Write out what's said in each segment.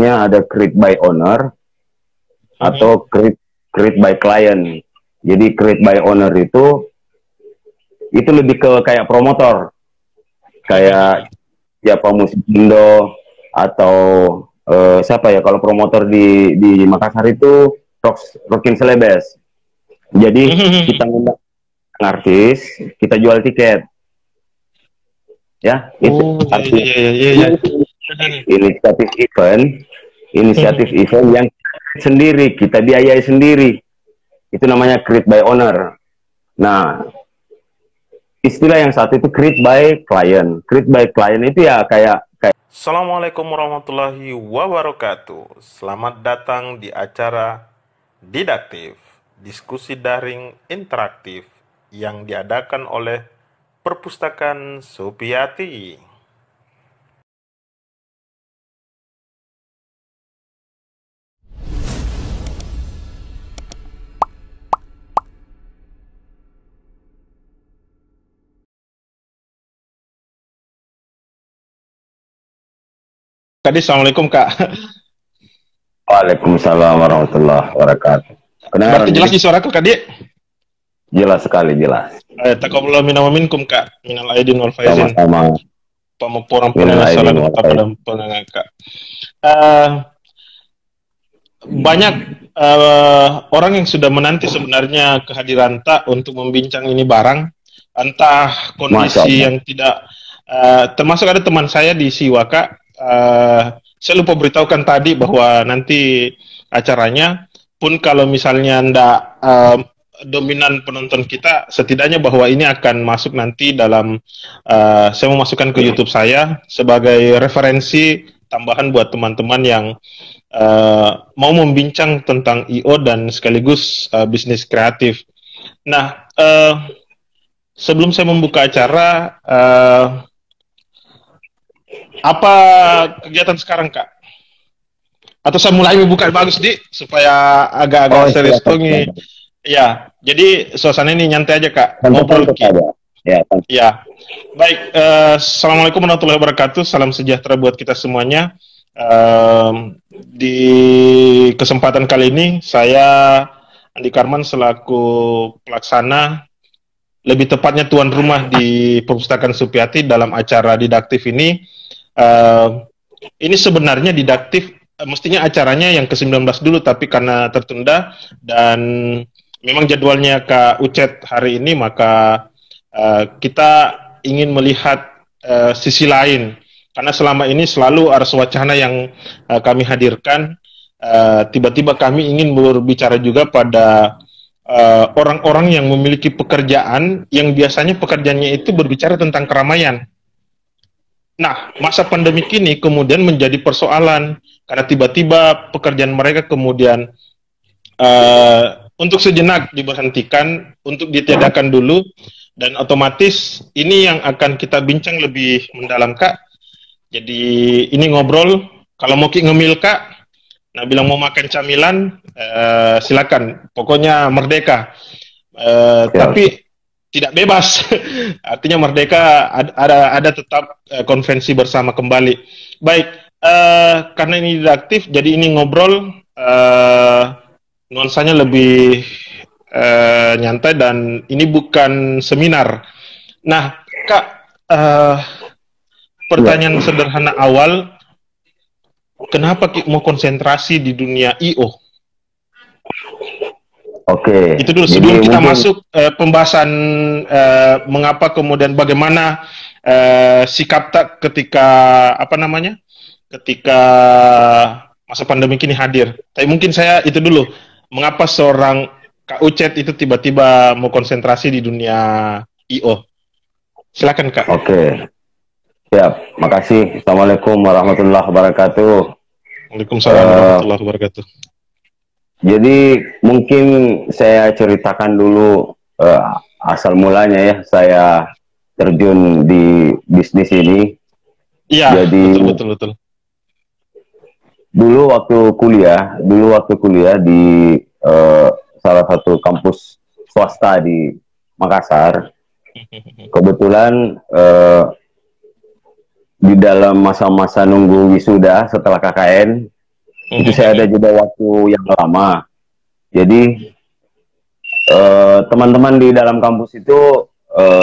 namanya ada create by owner atau create by client. Jadi create by owner itu lebih ke kayak promotor, kayak siapa musik Indo atau siapa ya, kalau promotor di Makassar itu Rockin Celebes. Jadi kita ngundang artis, kita jual tiket. Ya, itu inisiatif event yang sendiri, kita biayai sendiri. Itu namanya create by owner. Nah, istilah yang satu itu create by client. Create by client itu ya kayak Assalamualaikum warahmatullahi wabarakatuh. Selamat datang di acara Didaktif, diskusi daring interaktif yang diadakan oleh Perpustakaan Supiyati. Kak, Assalamualaikum Kak. Waalaikumsalam warahmatullahi wabarakatuh. Berarti jelas di suaraku Kak, Dik? Jelas sekali, jelas. Taqabbalallahu minna wa minkum Kak, minal aidin wal faizin. Sama-sama. Pamupuran pengasalan tetap pada penengah Kak. Banyak orang yang sudah menanti sebenarnya kehadiran Tak untuk membincang ini barang. Entah kondisi yang tidak, termasuk ada teman saya di Siwa Kak. Saya lupa beritahukan tadi bahwa nanti acaranya pun kalau misalnya ndak dominan penonton kita, setidaknya bahwa ini akan masuk nanti dalam saya mau masukkan ke YouTube saya sebagai referensi tambahan buat teman-teman yang mau membincang tentang I.O. dan sekaligus bisnis kreatif. Nah, sebelum saya membuka acara, apa kegiatan sekarang Kak? Atau saya mulai membuka bagus Di supaya agak-agak serius tungi. Ya, jadi suasana ini nyantai aja Kak. Ngobrol kita. Ya. Baik, Assalamualaikum warahmatullahi wabarakatuh. Salam sejahtera buat kita semuanya. Di kesempatan kali ini saya Andi Karman selaku pelaksana, lebih tepatnya tuan rumah di Perpustakaan Supiyati dalam acara Didaktif ini. Ini sebenarnya Didaktif mestinya acaranya yang ke-19 dulu, tapi karena tertunda dan memang jadwalnya Kak Ucet hari ini, maka kita ingin melihat sisi lain, karena selama ini selalu arus wacana yang kami hadirkan. Tiba-tiba kami ingin berbicara juga pada orang-orang yang memiliki pekerjaan yang biasanya pekerjaannya itu berbicara tentang keramaian. Nah, masa pandemi ini kemudian menjadi persoalan karena tiba-tiba pekerjaan mereka kemudian untuk sejenak diberhentikan, untuk ditiadakan dulu, dan otomatis ini yang akan kita bincang lebih mendalam Kak. Jadi ini ngobrol, kalau mau ngemil Kak, nah bilang mau makan camilan, silakan, pokoknya merdeka. Tapi tidak bebas, artinya merdeka, ada tetap konvensi bersama kembali. Baik, karena ini didaktif, jadi ini ngobrol, nuansanya lebih nyantai dan ini bukan seminar. Nah, Kak, pertanyaan sederhana awal, kenapa mau konsentrasi di dunia I.O.? Oke. Itu dulu sebelum kita masuk pembahasan mengapa kemudian bagaimana sikap Tak ketika ketika masa pandemi ini hadir. Tapi mungkin saya itu dulu, mengapa seorang Kak Ucet itu tiba-tiba mau konsentrasi di dunia I.O. Silakan Kak. Oke. Siap. Makasih. Assalamualaikum warahmatullahi wabarakatuh. Waalaikumsalam warahmatullahi wabarakatuh. Jadi mungkin saya ceritakan dulu asal mulanya ya saya terjun di bisnis ini. Iya, jadi betul. Dulu waktu kuliah di salah satu kampus swasta di Makassar. Kebetulan di dalam masa-masa nunggu wisuda setelah KKN, Itu saya ada jeda waktu yang lama. Jadi teman-teman di dalam kampus itu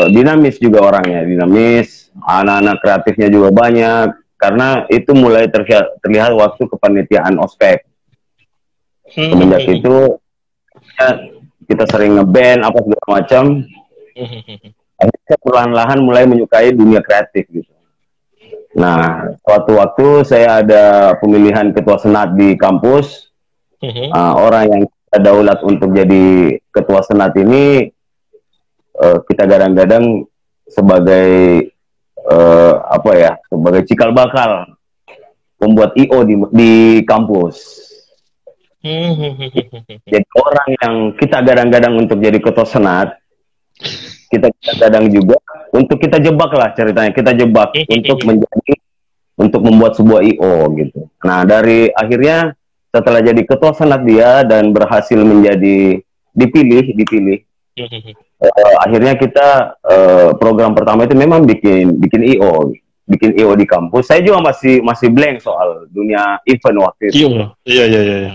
dinamis juga orangnya, dinamis, anak-anak kreatifnya juga banyak, karena itu mulai terlihat waktu kepanitiaan ospek. Semenjak itu ya, kita sering ngeband apa segala macam, akhirnya perlahan-lahan mulai menyukai dunia kreatif gitu. Nah, suatu waktu saya ada pemilihan ketua senat di kampus. Orang yang kita daulat untuk jadi ketua senat ini kita gadang-gadang sebagai apa ya, sebagai cikal bakal membuat IO di kampus. Jadi orang yang kita gadang-gadang untuk jadi ketua senat, kita gadang juga untuk kita jebak lah ceritanya, kita jebak untuk membuat sebuah IO gitu. Nah, dari akhirnya setelah jadi ketua senat dia dan berhasil menjadi dipilih, akhirnya kita program pertama itu memang bikin IO di kampus. Saya juga masih blank soal dunia event waktu itu. Iya.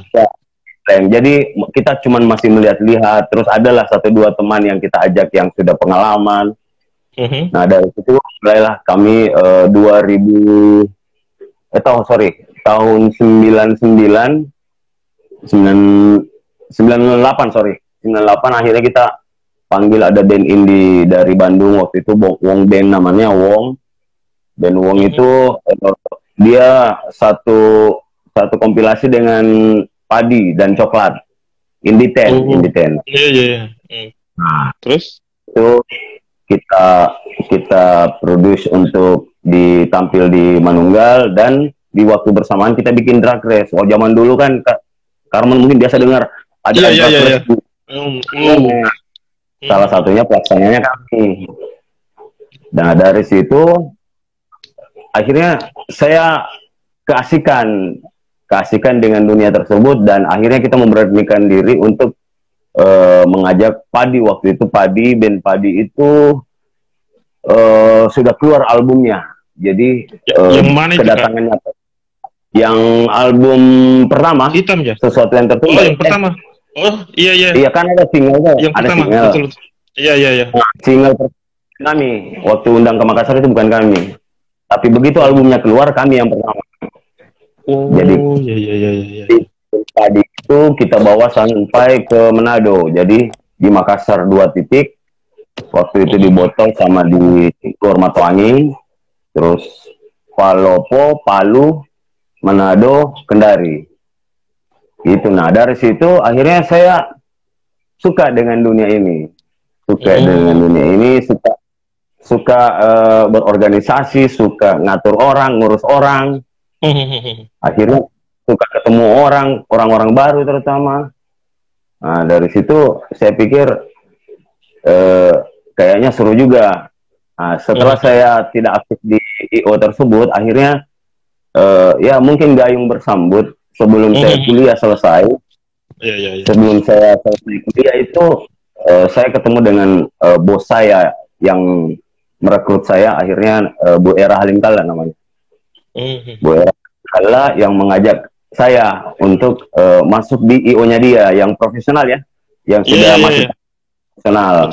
Ya, jadi kita cuman masih melihat-lihat. Terus adalah 1-2 teman yang kita ajak yang sudah pengalaman. Nah, dari situ mulailah kami tahun 98 akhirnya kita panggil, ada band indie dari Bandung waktu itu, Wong Band namanya, Wong itu dia satu kompilasi dengan padi dan coklat, Indie Ten. Iya. Nah, Terus itu kita produce untuk ditampil di Manunggal, dan di waktu bersamaan kita bikin drag race. Oh, zaman dulu kan Carmen mungkin biasa dengar ada drag race. Salah satunya pelaksananya kami. Nah, dari situ akhirnya saya keasikan dengan dunia tersebut, dan akhirnya kita memberanikan diri untuk mengajak Padi. Waktu itu band Padi itu sudah keluar albumnya. Jadi yang mana kedatangannya itu, yang album pertama, hitam ya, sesuatu yang tertunda. Oh, yang pertama. Oh, iya. Iya kan ada single, yang ada pertama. single. Betul. Iya. Nah, single kami waktu undang ke Makassar itu bukan kami, tapi begitu albumnya keluar kami yang pertama. Oh, jadi iya. Tadi itu kita bawa sampai ke Manado. Jadi di Makassar 2 titik. Waktu itu di Botol sama di Gor Matoangi. Terus Palopo, Palu, Manado, Kendari. Gitu. Nah, dari situ akhirnya saya suka dengan dunia ini. Suka berorganisasi, suka ngatur orang, ngurus orang. Akhirnya suka ketemu orang-orang baru terutama. Nah, dari situ saya pikir kayaknya seru juga. Nah, setelah saya tidak aktif di IO tersebut, akhirnya ya mungkin gayung bersambut sebelum saya kuliah selesai. Iya. Sebelum saya selesai kuliah itu saya ketemu dengan bos saya yang merekrut saya, akhirnya Bu Era Halimkala namanya. Bu Era Halimkala yang mengajak saya untuk masuk di IO-nya dia yang profesional ya, yang sudah masuk profesional.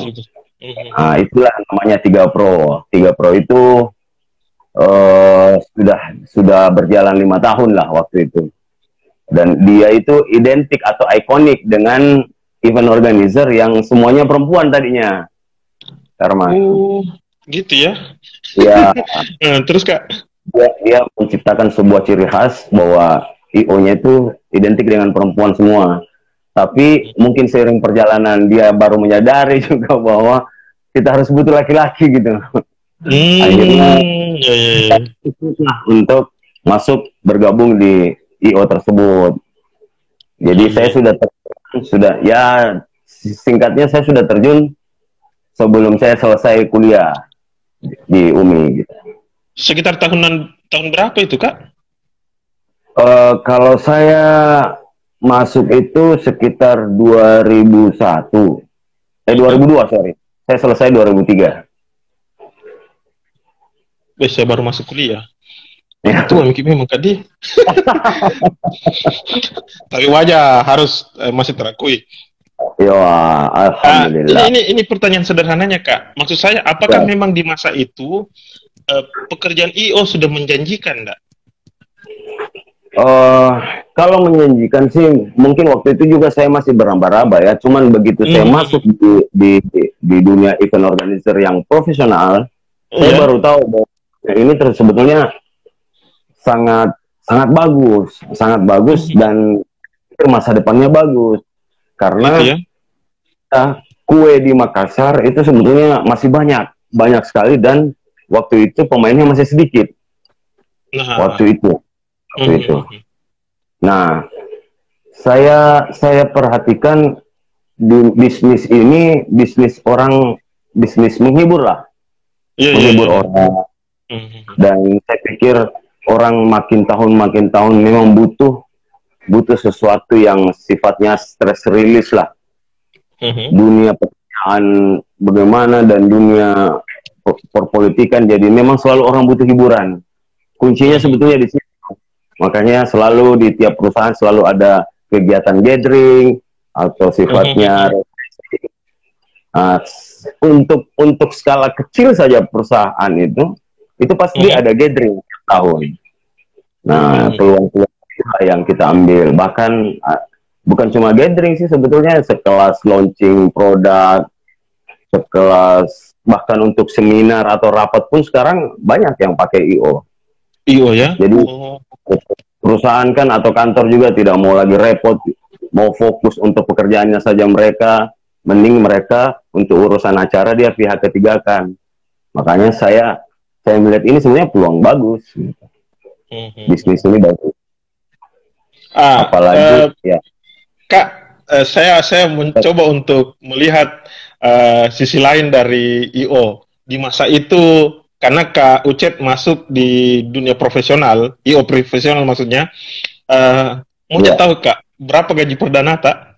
Nah, itulah namanya 3 Pro. 3 Pro itu sudah berjalan 5 tahun lah waktu itu. Dan dia itu identik atau ikonik dengan event organizer yang semuanya perempuan tadinya. Karma. Gitu ya? Ya. Terus Kak? Dia menciptakan sebuah ciri khas bahwa IO-nya itu identik dengan perempuan semua. Tapi mungkin seiring perjalanan dia baru menyadari juga bahwa kita harus butuh laki-laki gitu. Akhirnya untuk masuk bergabung di IO tersebut. Jadi saya sudah ya singkatnya saya sudah terjun sebelum saya selesai kuliah di UMI gitu. Sekitar tahun berapa itu Kak? Kalau saya masuk itu sekitar 2002 sorry. Saya selesai 2003. Saya baru masuk kuliah. Itu memang kadi. Tapi wajah harus masih terakui. Ya, alhamdulillah. Ini pertanyaan sederhananya Kak. Maksud saya, apakah memang di masa itu pekerjaan IO sudah menjanjikan, enggak? Kalau menjanjikan sih, mungkin waktu itu juga saya masih beraba-raba ya. Cuman begitu saya masuk di dunia event organizer yang profesional, saya baru tahu bahwa ini sebetulnya sangat sangat bagus dan masa depannya bagus. Karena kue di Makassar itu sebetulnya masih banyak sekali, dan waktu itu pemainnya masih sedikit. Waktu itu. Nah, saya perhatikan di bisnis ini bisnis menghibur lah, menghibur orang. Dan saya pikir orang makin tahun memang butuh sesuatu yang sifatnya stress release lah. Dunia pekerjaan bagaimana dan dunia perpolitikan, jadi memang selalu orang butuh hiburan. Kuncinya sebetulnya di situ. Makanya selalu di tiap perusahaan selalu ada kegiatan gathering atau sifatnya untuk skala kecil saja perusahaan itu pasti ada gathering tiap tahun. Nah, peluang-peluang yang kita ambil, bahkan bukan cuma gathering sih sebetulnya, sekelas launching produk, sekelas bahkan untuk seminar atau rapat pun sekarang banyak yang pakai IO. IO ya. Jadi perusahaan kan atau kantor juga tidak mau lagi repot, mau fokus untuk pekerjaannya saja mereka, mending mereka untuk urusan acara dia pihak ketiga kan. Makanya saya melihat ini sebenarnya peluang bagus. Bisnis ini bagus. Apalagi ya. Kak, saya mencoba untuk melihat sisi lain dari IO di masa itu, karena Kak Ucet masuk di dunia profesional, IO profesional maksudnya. Mau tahu Kak, berapa gaji perdana tak?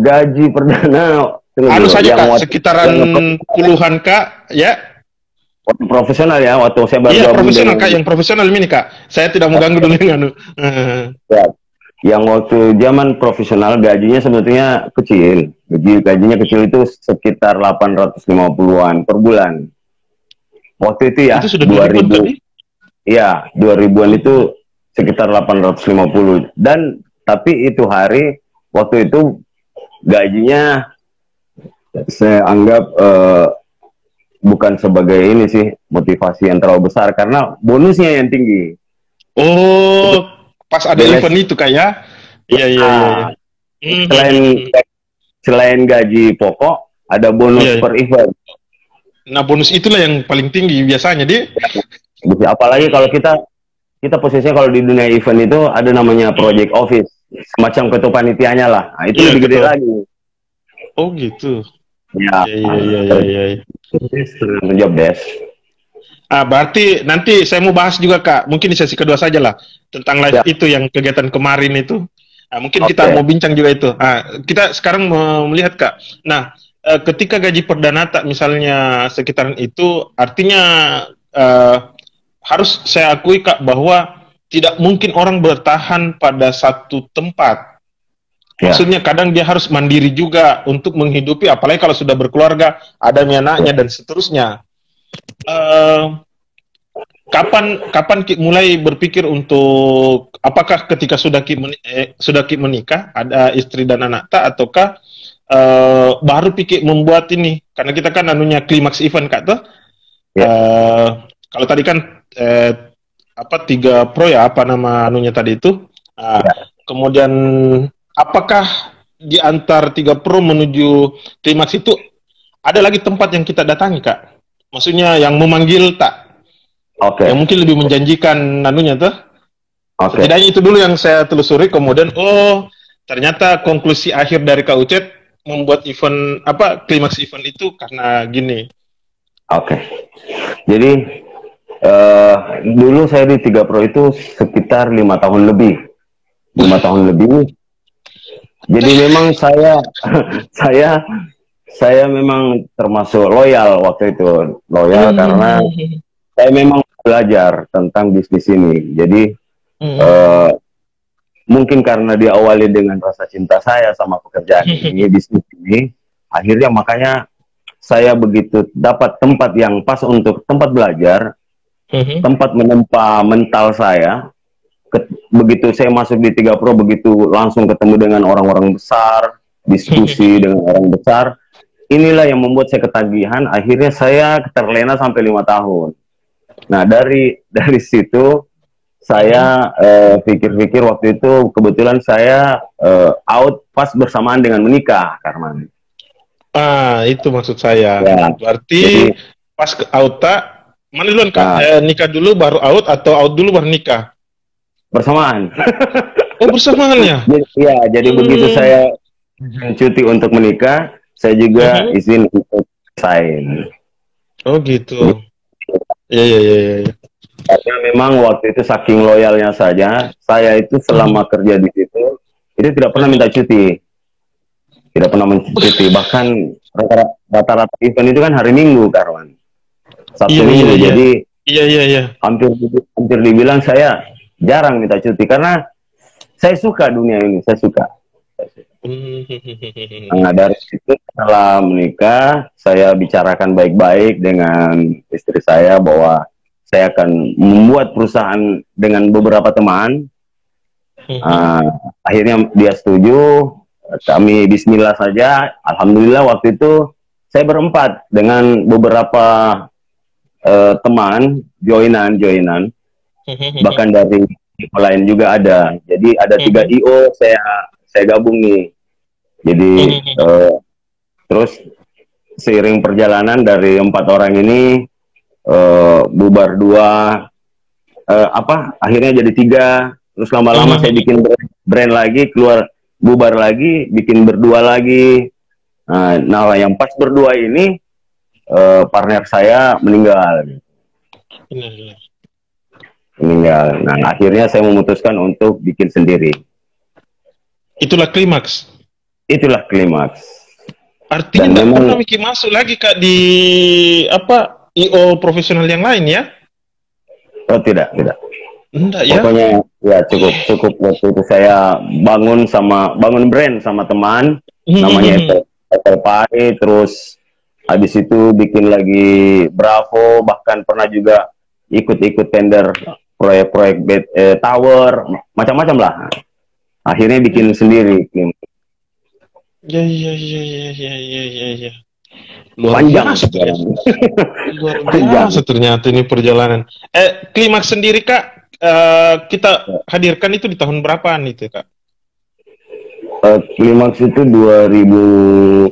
Gaji perdana anu saja Kak, sekitaran puluhan Kak, ya? Waktu profesional ya, waktu saya baru iya profesional Kak, yang profesional ini Kak. Saya tidak mau ganggu dulu yang anu. Yang waktu zaman profesional gajinya sebetulnya kecil. Gajinya kecil itu sekitar 850-an per bulan. Waktu itu ya, itu sudah 2000. Iya, 2000-an itu sekitar 850. Dan tapi itu hari waktu itu gajinya saya anggap bukan sebagai ini sih motivasi yang terlalu besar, karena bonusnya yang tinggi. Oh, pas ada event itu kayak iya. Selain gaji pokok, ada bonus per event. Nah, bonus itulah yang paling tinggi biasanya dia. Apalagi kalau kita posisinya kalau di dunia event itu ada namanya project office, semacam ketua panitianya lah. Nah, itu lebih gede lagi. Oh gitu. Ya. Job desk. Berarti nanti saya mau bahas juga Kak, mungkin di sesi kedua saja lah, tentang live itu yang kegiatan kemarin itu. Mungkin kita mau bincang juga itu. Kita sekarang mau melihat Kak. Nah, ketika gaji perdana tak misalnya sekitaran itu, artinya harus saya akui Kak bahwa tidak mungkin orang bertahan pada satu tempat. Maksudnya kadang dia harus mandiri juga untuk menghidupi, apalagi kalau sudah berkeluarga, ada anaknya dan seterusnya. Kapan Ki mulai berpikir untuk, apakah ketika sudah Ki menikah, ada istri dan anak tak, ataukah baru pikir membuat ini? Karena kita kan anunya klimaks event Kak tuh. Kalau tadi kan 3 pro ya, apa nama anunya tadi itu. Kemudian apakah di antar 3 pro menuju klimaks itu ada lagi tempat yang kita datangi Kak? Maksudnya yang memanggil tak? Yang mungkin lebih menjanjikan anunya tuh. Setidaknya itu dulu yang saya telusuri, kemudian ternyata konklusi akhir dari Kak Ucet membuat event klimaks event itu karena gini. Jadi dulu saya di 3 Pro itu sekitar 5 tahun lebih. 5 tahun lebih. Jadi memang saya saya memang termasuk loyal waktu itu, loyal karena saya memang belajar tentang bisnis ini. Jadi mungkin karena diawali dengan rasa cinta saya sama pekerjaan ini, bisnis ini, akhirnya makanya saya begitu dapat tempat yang pas untuk tempat belajar, tempat menempa mental saya. Begitu saya masuk di 3 Pro, begitu langsung ketemu dengan orang-orang besar, diskusi dengan orang besar. Inilah yang membuat saya ketagihan. Akhirnya saya terlena sampai 5 tahun. Nah, dari situ saya pikir-pikir waktu itu kebetulan saya out pas bersamaan dengan menikah, Karman. Itu maksud saya. Ya, Berarti jadi, pas ke auta, mana duluan Kak? Nikah dulu baru out atau out dulu baru nikah? bersamaan. Oh, bersamaan ya? Ya, jadi begitu saya cuti untuk menikah, saya juga izin untuk sign. Oh gitu. Iya. Karena memang waktu itu saking loyalnya saja, saya itu selama kerja di situ, itu tidak pernah minta cuti. Tidak pernah mencuti. Bahkan rata-rata event itu kan hari Minggu, Karwan. Sabtu Minggu. Jadi hampir dibilang saya jarang minta cuti. Karena saya suka dunia ini, saya suka. Nah, dari situ setelah menikah, saya bicarakan baik-baik dengan istri saya bahwa saya akan membuat perusahaan dengan beberapa teman. Akhirnya dia setuju. Kami bismillah saja. Alhamdulillah waktu itu saya berempat dengan beberapa teman joinan. Bahkan dari lain juga ada. Jadi ada 3 IO saya gabung nih. Jadi terus seiring perjalanan dari 4 orang ini bubar 2, akhirnya jadi 3. Terus lama-lama saya bikin brand lagi, bubar lagi, bikin berdua lagi. Nah, yang pas berdua ini partner saya meninggal. Nah, akhirnya saya memutuskan untuk bikin sendiri. Itulah klimaks. Artinya tidak pernah mikir masuk lagi Kak di IO profesional yang lain ya? Oh tidak. Enggak ya? Pokoknya ya cukup waktu itu saya bangun brand sama teman, namanya Apple Pie, terus habis itu bikin lagi Bravo, bahkan pernah juga ikut tender proyek-proyek tower, macam-macam lah. Akhirnya bikin sendiri. Iya. Luar biasa ternyata ini perjalanan. Klimaks sendiri Kak, kita hadirkan itu di tahun berapaan itu Kak? Klimaks itu 2000,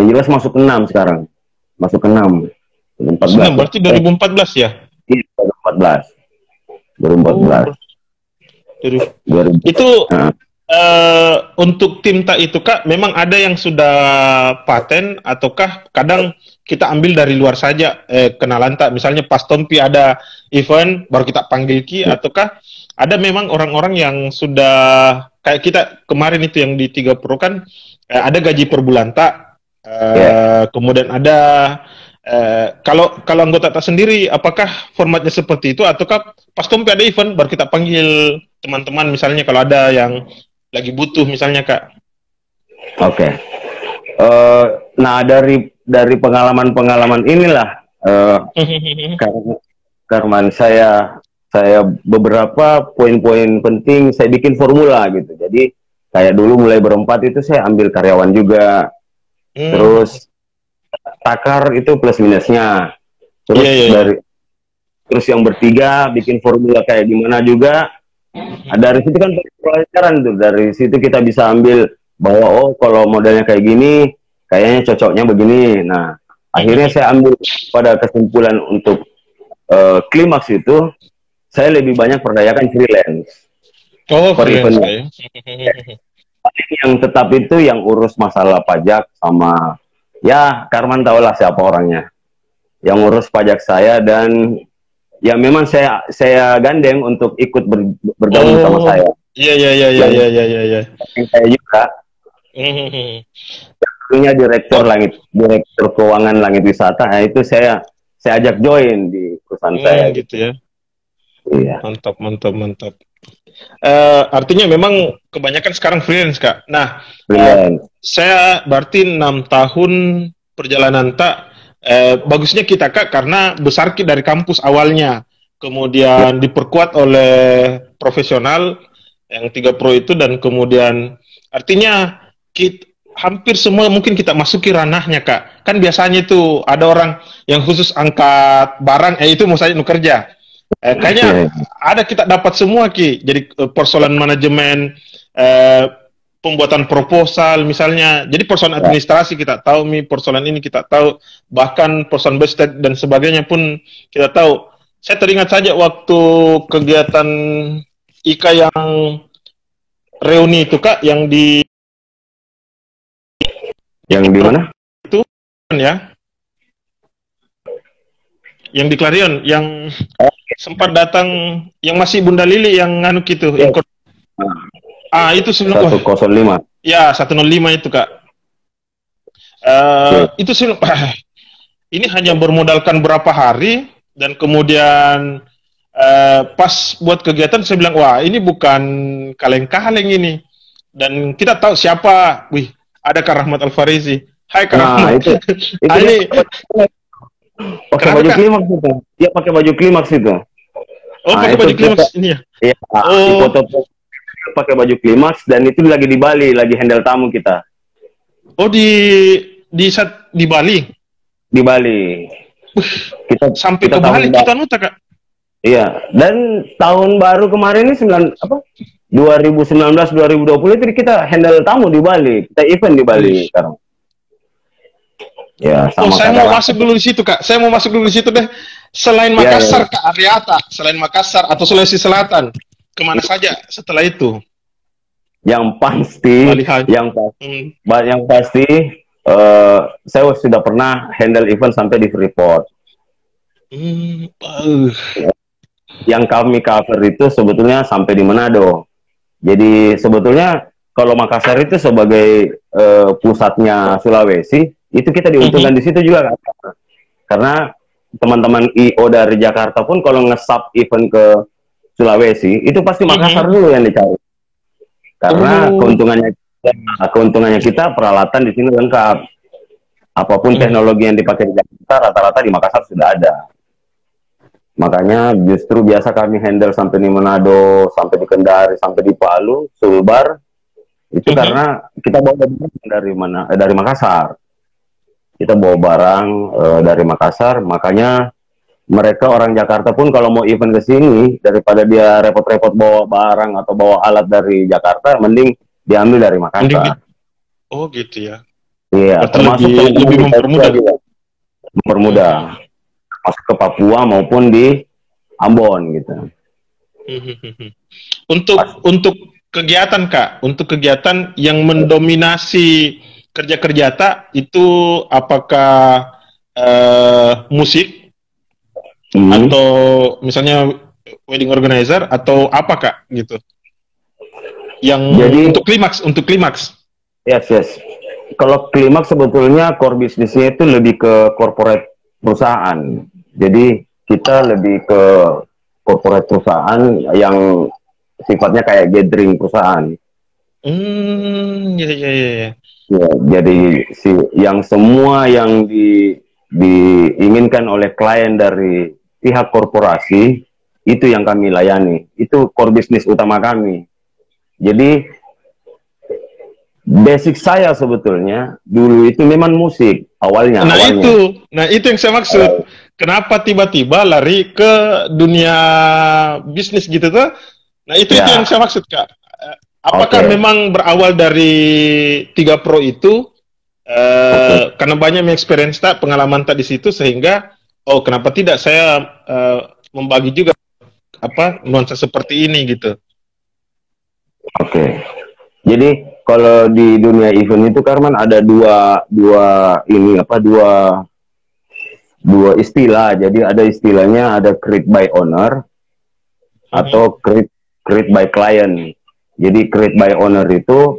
yang jelas masuk ke 6 sekarang. Masuk ke 6. 2014. Berarti 2014 ya? Iya, 2014. Itu untuk Timta itu Kak, memang ada yang sudah paten ataukah kadang kita ambil dari luar saja, kenalan tak, misalnya pas Tompi ada event baru kita panggil Ki, ataukah ada memang orang-orang yang sudah kayak kita kemarin itu yang di 3 Pro kan ada gaji per bulan tak, kemudian ada kalau anggota tak sendiri, apakah formatnya seperti itu ataukah pas Tompi ada event baru kita panggil teman-teman misalnya kalau ada yang lagi butuh misalnya Kak. Oke. Nah dari pengalaman inilah Karman, saya beberapa poin-poin penting saya bikin formula gitu. Jadi kayak dulu mulai berempat itu saya ambil karyawan juga. Terus takar itu plus minusnya. Terus terus yang bertiga bikin formula kayak gimana juga. Dari situ kan pelajaran tuh, dari situ kita bisa ambil bahwa kalau modelnya kayak gini kayaknya cocoknya begini. Nah, akhirnya saya ambil pada kesimpulan untuk klimaks itu saya lebih banyak perdayakan freelance. Freelance. Yang tetap itu yang urus masalah pajak sama Karman tahulah siapa orangnya yang urus pajak saya, dan ya memang saya gandeng untuk ikut bergabung sama saya. Iya. Saya juga Hmm. Punya direktur Oh, direktur keuangan Langit Wisata. Nah, itu saya ajak join di perusahaan saya gitu gitu. ya. Iya. Mantap, mantap, mantap. Artinya memang kebanyakan sekarang freelance, Kak. Nah, Freelance. saya berarti 6 tahun perjalanan tak. Bagusnya kita, Kak, karena besar dari kampus awalnya, Ya, kemudian diperkuat oleh profesional yang 3 pro itu, dan kemudian artinya kita, hampir semua mungkin kita masuki ranahnya, Kak. Kan biasanya itu ada orang yang khusus angkat barang, itu mau saya nu kerja. Kayaknya ya, ada kita dapat semua Ki. Jadi persoalan manajemen, eh, pembuatan proposal misalnya. Jadi persoalan ya. administrasi kita tahu, persoalan ini kita tahu, bahkan persoalan budget dan sebagainya pun kita tahu. Saya teringat saja waktu kegiatan IKA yang reuni itu Kak, yang di Yang di mana? itu kan ya, yang di Clarion, yang Oh, sempat datang, yang masih Bunda Lili yang anu gitu, ya. yang itu sebelum, wah, 105. ya 105 itu Kak. Oke. Itu sih ini hanya bermodalkan berapa hari, dan kemudian pas buat kegiatan saya bilang, wah ini bukan kaleng-kaleng ini, dan kita tahu siapa, wih, ada Kak Rahmat Alfarizi. Hai Kak Nah, Rahmat. itu Ah, dia ini pakai kenapa baju Kak? klimaks itu. Dia pakai baju klimaks itu. Oh, Nah, pakai itu baju foto, klimaks ini ya. ya, di Oh, foto pakai baju klimaks dan itu lagi di Bali, lagi handle tamu kita oh, di Bali. di Bali. Kita Sampai kita ke Bali tahun kita nuta Kak. iya, dan tahun baru kemarin ini 2019 2020 itu kita handle tamu di Bali. Kita event di Bali Wih. sekarang. Ya, Oh, sama saya mau kadar. masuk dulu di situ, Kak. Saya mau masuk dulu di situ deh. Selain Ya, ya, Makassar, ya. Kak, Ariata. Selain Makassar atau Sulawesi Selatan, kemana saja setelah itu? Yang pasti, Bali Haji. yang pasti, Hmm. yang pasti, saya sudah pernah handle event sampai di Freeport. Hmm. Yang kami cover itu sebetulnya sampai di Manado. Jadi sebetulnya kalau Makassar itu sebagai pusatnya Sulawesi, itu kita diuntungkan di situ juga kan. Karena teman-teman IO dari Jakarta pun kalau nge-sub event ke Sulawesi, itu pasti Makassar dulu yang dicari. Karena keuntungannya kita peralatan di sini lengkap. Apapun teknologi yang dipakai di Jakarta, rata-rata di Makassar sudah ada. Makanya justru biasa kami handle sampai di Manado, sampai di Kendari, sampai di Palu, Sulbar. Itu karena kita bawa barang dari Makassar. Kita bawa barang dari Makassar, makanya mereka orang Jakarta pun kalau mau event ke sini, daripada dia repot-repot bawa barang atau bawa alat dari Jakarta, mending diambil dari Makassar. Oh, gitu ya. Iya, termasuk lebih mempermudah. Mempermudah. Masuk ke Papua maupun di Ambon gitu. Untuk kegiatan Kak, untuk kegiatan yang mendominasi kerja-kerja tak itu, apakah musik atau misalnya wedding organizer atau apa Kak gitu? Yang Jadi, untuk klimaks. Yes. Kalau klimaks sebetulnya core bisnisnya itu lebih ke corporate perusahaan. Jadi kita lebih ke corporate perusahaan yang sifatnya kayak gathering perusahaan. Ya. Ya, jadi yang semua yang diinginkan oleh klien dari pihak korporasi itu yang kami layani. Itu core bisnis utama kami. Jadi basic saya sebetulnya dulu itu memang musik awalnya. Nah itu yang saya maksud. Kenapa tiba-tiba lari ke dunia bisnis gitu tuh? Nah itu yang saya maksud Kak. Apakah memang berawal dari 3 Pro itu karena banyak experience tak, pengalaman tak di situ, sehingga kenapa tidak saya membagi juga nuansa seperti ini gitu. Jadi kalau di dunia event itu Karman ada dua istilah. Jadi ada istilahnya ada create by owner atau create by client. Jadi create by owner itu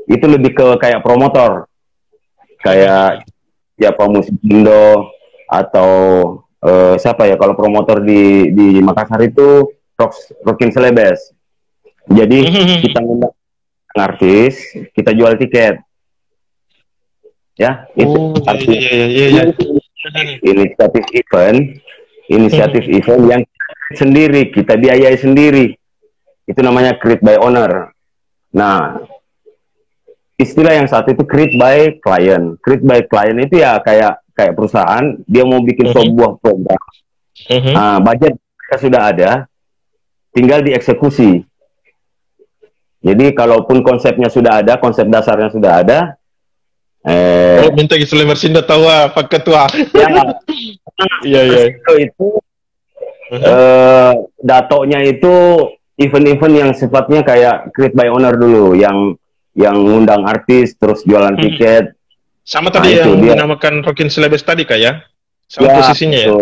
itu lebih ke kayak promotor, kayak siapa musik Indo atau siapa ya, kalau promotor di Makassar itu Rockin Celebes. Jadi kita ngundang artis, kita jual tiket. Ya, itu Oh, iya, artinya iya, iya, iya, iya. inisiatif event, inisiatif event yang sendiri, kita biayai sendiri. Itu namanya create by owner. Nah, istilah yang satu itu create by client. Create by client itu ya kayak perusahaan, dia mau bikin sebuah program. Nah, budget sudah ada, tinggal dieksekusi. Jadi kalaupun konsepnya sudah ada, konsep dasarnya sudah ada, oh, minta disclaimer Sinda tahu Pak Ketua. Ya, Iya, iya. itu datonya itu event-event yang sifatnya kayak create by owner dulu, yang ngundang artis terus jualan tiket. Sama tadi yang dinamakan Rockin Celebes tadi Kak ya? Sama posisinya ya?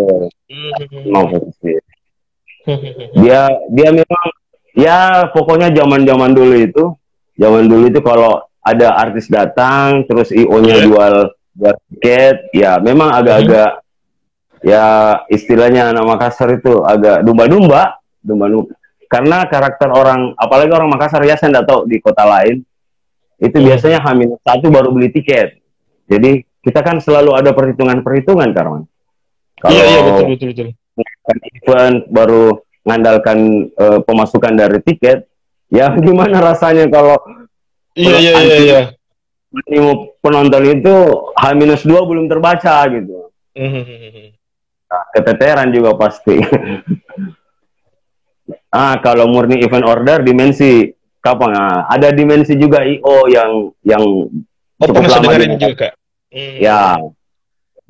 Mau posisi. Dia memang ya pokoknya zaman dulu itu kalau ada artis datang terus IO-nya jual tiket, ya memang agak-agak ya istilahnya anak Makassar itu agak domba-domba karena karakter orang, apalagi orang Makassar ya, saya nggak tahu di kota lain itu biasanya H-1 baru beli tiket. Jadi kita kan selalu ada perhitungan Karman. Kalau iya betul. event baru mengandalkan pemasukan dari tiket, ya gimana rasanya kalau iya. Penonton itu H-2 belum terbaca gitu. Nah, keteteran juga pasti. Kalau murni event order dimensi kapan? Ada dimensi juga IO yang cukup lama di Makassar. Juga, ya,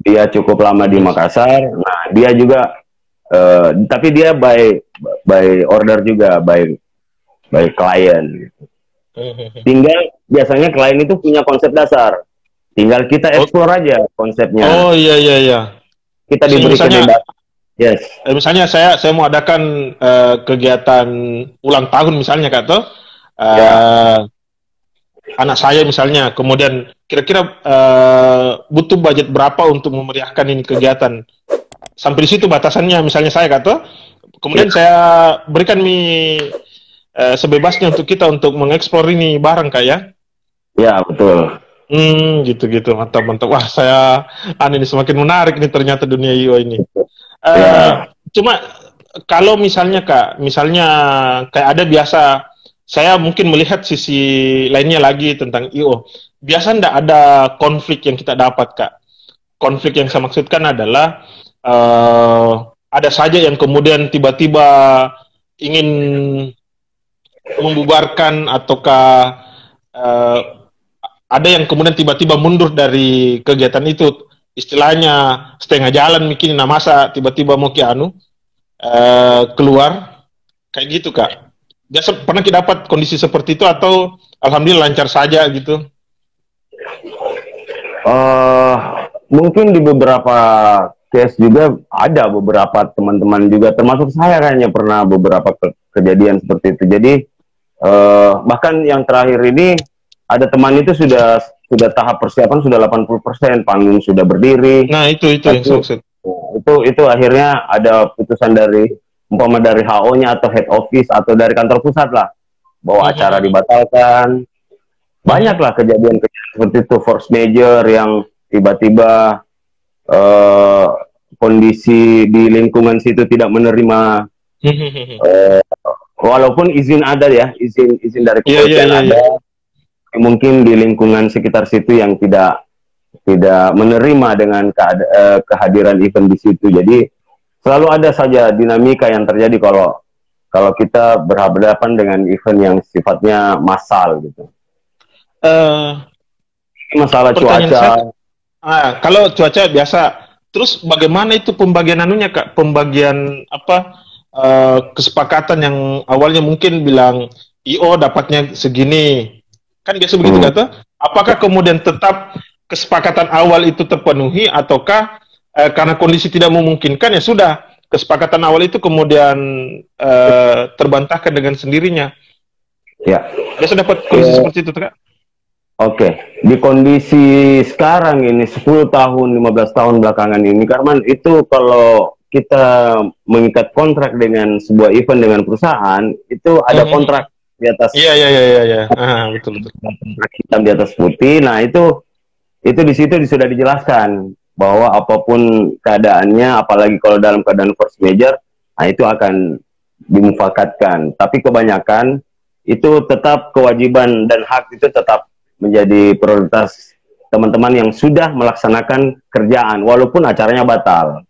dia cukup lama di Makassar. Nah, dia juga tapi dia by order juga, by klien. Tinggal biasanya klien itu punya konsep dasar. Tinggal kita explore aja konsepnya. Oh iya. Kita diberi kebebasan. Yes. Misalnya saya mau adakan kegiatan ulang tahun misalnya Kak toh. Anak saya misalnya, kemudian kira-kira butuh budget berapa untuk memeriahkan ini kegiatan. Sampai di situ batasannya misalnya saya Kak toh. Kemudian saya berikan sebebasnya untuk kita untuk mengeksplor ini bareng Kak ya. Ya, betul. Gitu. Mantap. Wah, ini semakin menarik nih ternyata dunia IO ini. Cuma kalau misalnya Kak, kayak ada biasa, saya mungkin melihat sisi lainnya lagi tentang IO. Biasa ndak ada konflik yang kita dapat Kak. Konflik yang saya maksudkan adalah ada saja yang kemudian tiba-tiba ingin membubarkan ataukah ada yang kemudian tiba-tiba mundur dari kegiatan itu, istilahnya setengah jalan bikin masa tiba-tiba mau keluar kayak gitu Kak. Biasa pernah kita dapat kondisi seperti itu atau alhamdulillah lancar saja gitu? Mungkin di beberapa case juga ada beberapa teman-teman juga, termasuk saya kayaknya pernah beberapa kejadian seperti itu. Jadi bahkan yang terakhir ini ada teman itu sudah tahap persiapan sudah 80%, panggung sudah berdiri. Nah, itu yang maksud. Itu akhirnya ada putusan dari umpama dari HO-nya atau head office atau dari kantor pusat lah, bahwa acara dibatalkan. Banyaklah kejadian seperti itu, force major yang tiba-tiba kondisi di lingkungan situ tidak menerima, walaupun izin ada ya, izin dari kepolisian ada. Mungkin di lingkungan sekitar situ yang tidak menerima dengan kehadiran event di situ. Jadi selalu ada saja dinamika yang terjadi kalau kita berhadapan dengan event yang sifatnya massal gitu. Masalah cuaca. Kalau cuaca biasa. Terus bagaimana itu pembagian anunya Kak? Pembagian kesepakatan yang awalnya mungkin bilang IO dapatnya segini. Kan biasa begitu kata. Apakah kemudian tetap kesepakatan awal itu terpenuhi ataukah karena kondisi tidak memungkinkan ya sudah kesepakatan awal itu kemudian terbantahkan dengan sendirinya? Ya. Biasa dapat kondisi seperti itu Kak? Oke, di kondisi sekarang ini 10 tahun, 15 tahun belakangan ini, Karman, itu kalau kita mengikat kontrak dengan sebuah event dengan perusahaan, itu ada Mhm. kontrak di atas Iya, iya, iya, iya, iya. Betul, betul. kontrak hitam di atas putih. Nah, itu di situ sudah dijelaskan bahwa apapun keadaannya, apalagi kalau dalam keadaan force major, nah itu akan dimufakatkan. Tapi kebanyakan itu tetap kewajiban dan hak itu tetap menjadi prioritas teman-teman yang sudah melaksanakan kerjaan, walaupun acaranya batal.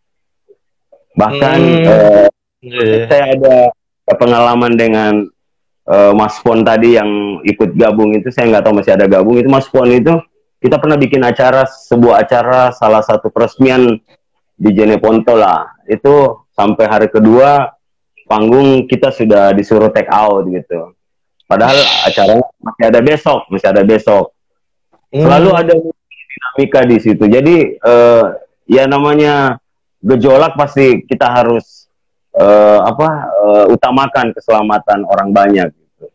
Bahkan Hmm, iya, iya. saya ada pengalaman dengan Mas Pon tadi yang ikut gabung itu, saya nggak tahu masih ada gabung, itu Mas Pon itu kita pernah bikin acara, sebuah acara salah satu peresmian di Jeneponto lah, itu sampai hari kedua panggung kita sudah disuruh take out gitu, padahal acaranya masih ada besok, selalu Hmm, ada dinamika di situ. Jadi ya namanya gejolak pasti kita harus utamakan keselamatan orang banyak gitu.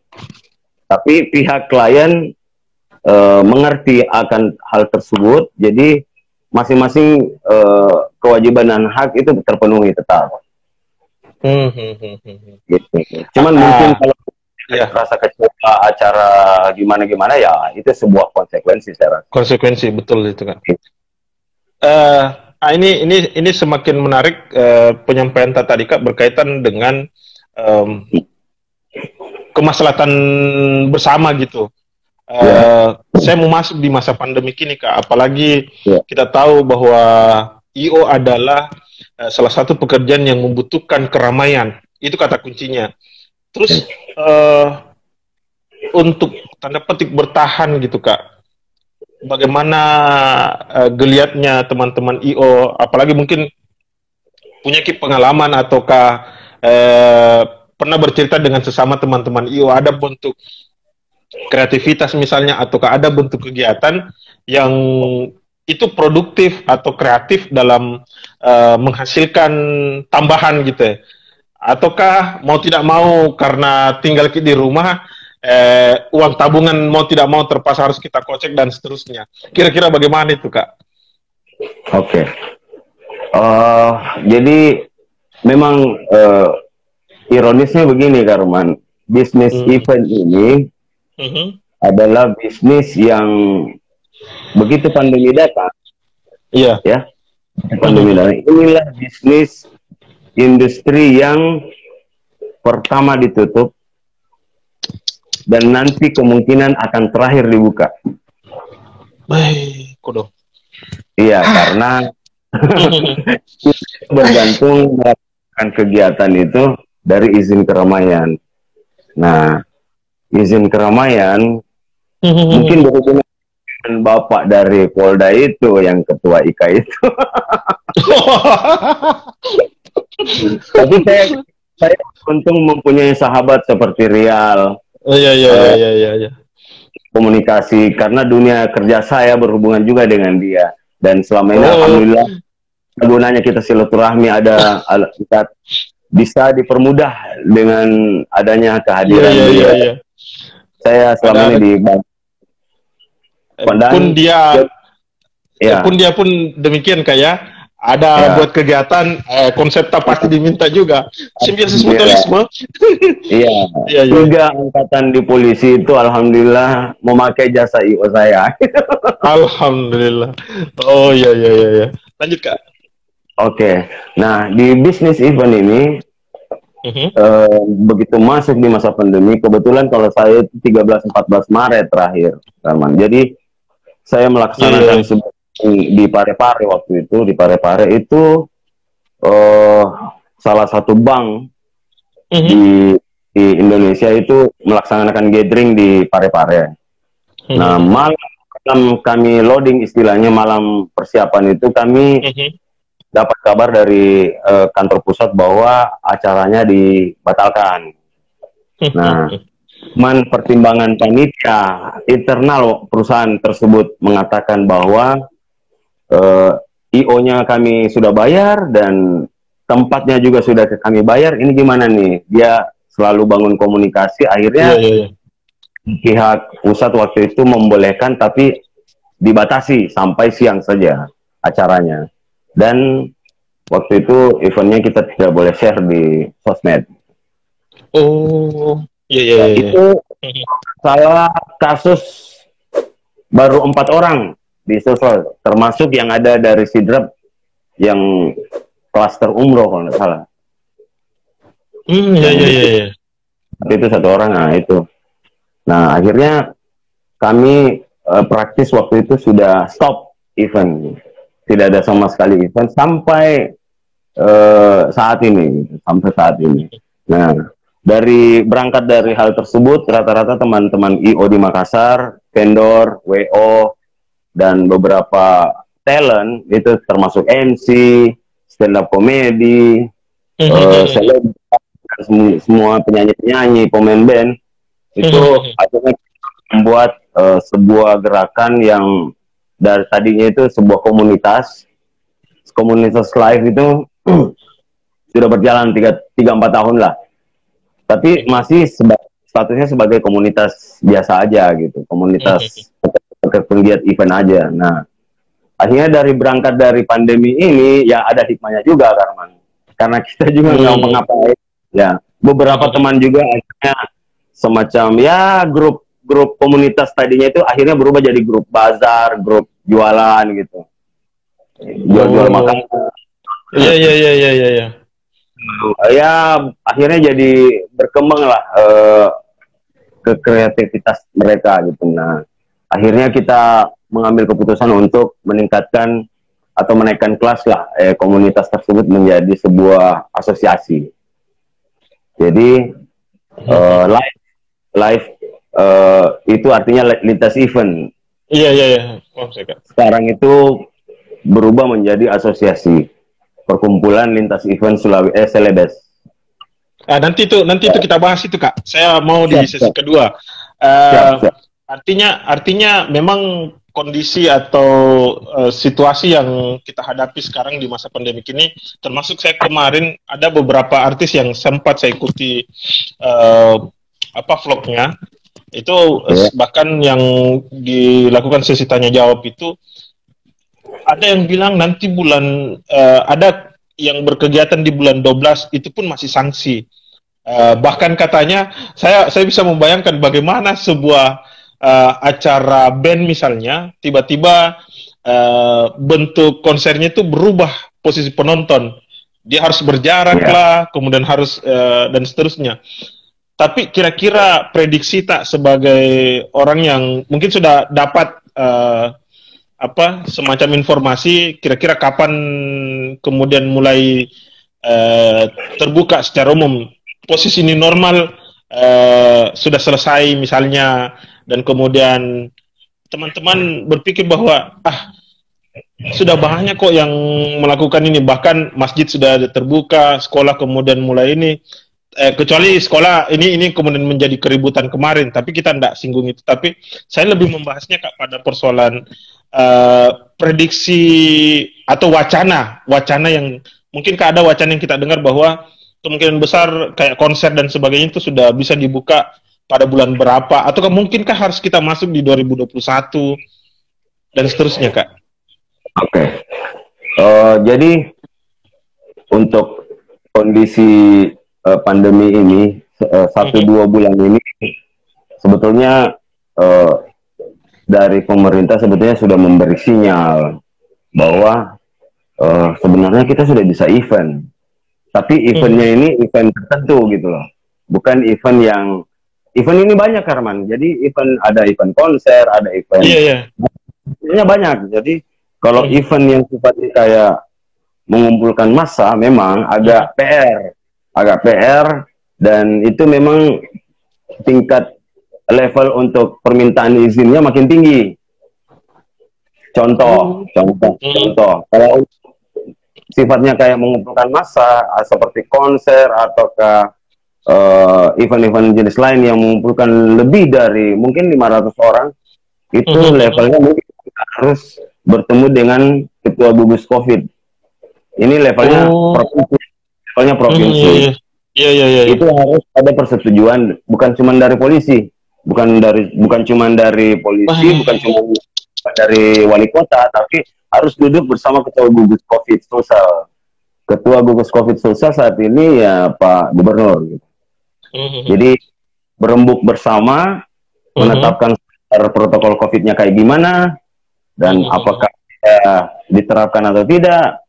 Tapi pihak klien mengerti akan hal tersebut, jadi masing-masing kewajiban dan hak itu terpenuhi tetap. hmm, hmm, hmm, hmm, hmm. Gitu. Ah, Cuman mungkin ah, kalau iya, rasa kecewa acara gimana-gimana ya itu sebuah konsekuensi saya rasa. konsekuensi betul itu kan. Ini semakin menarik penyampaian tadi Kak berkaitan dengan em, kemaslahatan bersama gitu. Ya, Saya mau masuk di masa pandemi ini Kak, apalagi ya, kita tahu bahwa IO adalah salah satu pekerjaan yang membutuhkan keramaian. Itu kata kuncinya. Terus untuk tanda petik bertahan gitu Kak. Bagaimana geliatnya teman-teman IO, apalagi mungkin punya pengalaman ataukah pernah bercerita dengan sesama teman-teman IO ada bentuk kreativitas misalnya ataukah ada bentuk kegiatan yang itu produktif atau kreatif dalam menghasilkan tambahan gitu ya. Ataukah mau tidak mau karena tinggal di rumah uang tabungan mau tidak mau terpaksa harus kita kocek dan seterusnya. Kira-kira bagaimana itu Kak? oke. Okay. Jadi memang ironisnya begini, Karman. Bisnis Hmm. event ini Mhm. adalah bisnis yang begitu pandemi datang, Iya. ya, pandemi Mhm. datang, inilah bisnis industri yang pertama ditutup dan nanti kemungkinan akan terakhir dibuka. Baik, kodok. Iya, karena bergantung melakukan kegiatan itu dari izin keramaian. Nah, izin keramaian mungkin berhubungan dengan Bapak dari Polda itu, yang ketua IKA itu. Tapi saya untung mempunyai sahabat seperti Rial, Oh, iya, iya, iya, eh, iya, iya, iya. komunikasi karena dunia kerja saya berhubungan juga dengan dia, dan selama ini Oh, alhamdulillah gunanya kita silaturahmi, kita bisa dipermudah dengan adanya iya, kehadiran iya, iya, beliau. iya. Saya selama ini Ada dibantu pun dan dia ya, pun dia pun demikian kayak ada ya, buat kegiatan konsep tak pasti diminta juga simbiosis alhamdulillah. mutualisme. Iya, Iya, iya. 3 angkatan di polisi itu alhamdulillah memakai jasa IO saya. Alhamdulillah. Oh, iya, iya, iya, iya. Lanjut Kak. Oke, nah di bisnis event ini Mhm. begitu masuk di masa pandemi, kebetulan kalau saya itu 13-14 Maret terakhir, Rahman. Jadi saya Iya, iya, melaksanakan iya. di Parepare waktu itu, di Parepare itu eh, salah satu bank Mhm. di Indonesia itu melaksanakan gathering di Parepare. Nah, Mhm. malam kami loading, istilahnya malam persiapan itu, kami Mhm. dapat kabar dari kantor pusat bahwa acaranya dibatalkan. Nah, Mhm. pertimbangan panitia internal perusahaan tersebut mengatakan bahwa eh, IO-nya kami sudah bayar dan tempatnya juga sudah kami bayar. Ini gimana nih? Dia selalu bangun komunikasi, Iya, akhirnya iya, iya. pihak pusat waktu itu membolehkan, tapi dibatasi sampai siang saja acaranya. Dan waktu itu eventnya kita tidak boleh share di sosmed. Oh, iya iya iya. Itu salah kasus baru 4 orang di sosmed, termasuk yang ada dari Sidrap yang klaster umroh kalau nggak salah. Iya iya iya. Itu 1 orang, nah itu. Nah akhirnya kami praktis waktu itu sudah stop event, tidak ada sama sekali event sampai saat ini, sampai saat ini. Nah, berangkat dari hal tersebut, rata-rata teman-teman IO di Makassar, vendor, WO, dan beberapa talent itu termasuk MC, stand up comedy, semua penyanyi-penyanyi, pemain band itu akhirnya membuat sebuah gerakan yang dari tadinya itu sebuah komunitas live itu sudah berjalan 3-4 tahun lah, tapi masih statusnya sebagai komunitas biasa aja gitu, komunitas penggiat event aja. Nah akhirnya berangkat dari pandemi ini ya ada hikmahnya juga karena kita juga nggak ngapa-ngapain ya, beberapa teman juga akhirnya semacam ya grup komunitas tadinya itu akhirnya berubah jadi grup bazar, grup jualan gitu, jual makanan. Iya. Ya akhirnya jadi berkembang lah ke kreativitas mereka gitu. Nah akhirnya kita mengambil keputusan untuk meningkatkan atau menaikkan kelas lah komunitas tersebut menjadi sebuah asosiasi. Jadi live itu artinya lintas event. Iya. Oh, sekarang itu berubah menjadi asosiasi perkumpulan lintas event Celebes. Nanti itu kita bahas itu Kak. Saya mau di sesi kedua. Siap. Artinya memang kondisi atau situasi yang kita hadapi sekarang di masa pandemi ini, termasuk saya kemarin ada beberapa artis yang sempat saya ikuti vlognya itu, bahkan yang dilakukan sesi tanya jawab itu ada yang bilang nanti ada yang berkegiatan di bulan 12 itu pun masih sanksi. Bahkan katanya saya bisa membayangkan bagaimana sebuah acara band misalnya tiba-tiba bentuk konsernya itu berubah posisi penonton. Dia harus berjarak lah, kemudian harus dan seterusnya. Tapi kira-kira prediksi tak sebagai orang yang mungkin sudah dapat semacam informasi kira-kira kapan kemudian mulai terbuka secara umum posisi ini normal sudah selesai misalnya, dan kemudian teman-teman berpikir bahwa sudah banyak kok yang melakukan ini, bahkan masjid sudah terbuka, sekolah kemudian mulai ini, kecuali sekolah ini kemudian menjadi keributan kemarin, tapi kita tidak singgung itu. Tapi saya lebih membahasnya Kak pada persoalan prediksi atau wacana yang mungkin ada wacana yang kita dengar bahwa kemungkinan besar kayak konser dan sebagainya itu sudah bisa dibuka pada bulan berapa, atau mungkinkah harus kita masuk di 2021 dan seterusnya Kak? Oke. Jadi untuk kondisi pandemi ini 1-2 bulan ini sebetulnya dari pemerintah sebetulnya sudah memberi sinyal bahwa sebenarnya kita sudah bisa event, tapi eventnya ini event tertentu gitu loh, bukan event ini banyak Karman. Jadi ada event konser, ada event banyak. Jadi kalau event yang sifatnya kayak mengumpulkan massa memang agak PR, dan itu memang tingkat level untuk permintaan izinnya makin tinggi. Contoh. Kalau sifatnya kayak mengumpulkan massa seperti konser ataukah event-event jenis lain yang mengumpulkan lebih dari mungkin 500 orang, itu levelnya mungkin harus bertemu dengan ketua gugus COVID. Ini levelnya provinsi. Itu harus ada persetujuan, bukan cuma dari polisi, bukan cuma dari polisi, bukan cuma dari wali kota, tapi harus duduk bersama ketua gugus COVID Sulsel. Ketua gugus COVID Sulsel saat ini ya Pak Gubernur. Gitu. Jadi berembuk bersama, menetapkan protokol COVID-nya kayak gimana, dan apakah diterapkan atau tidak,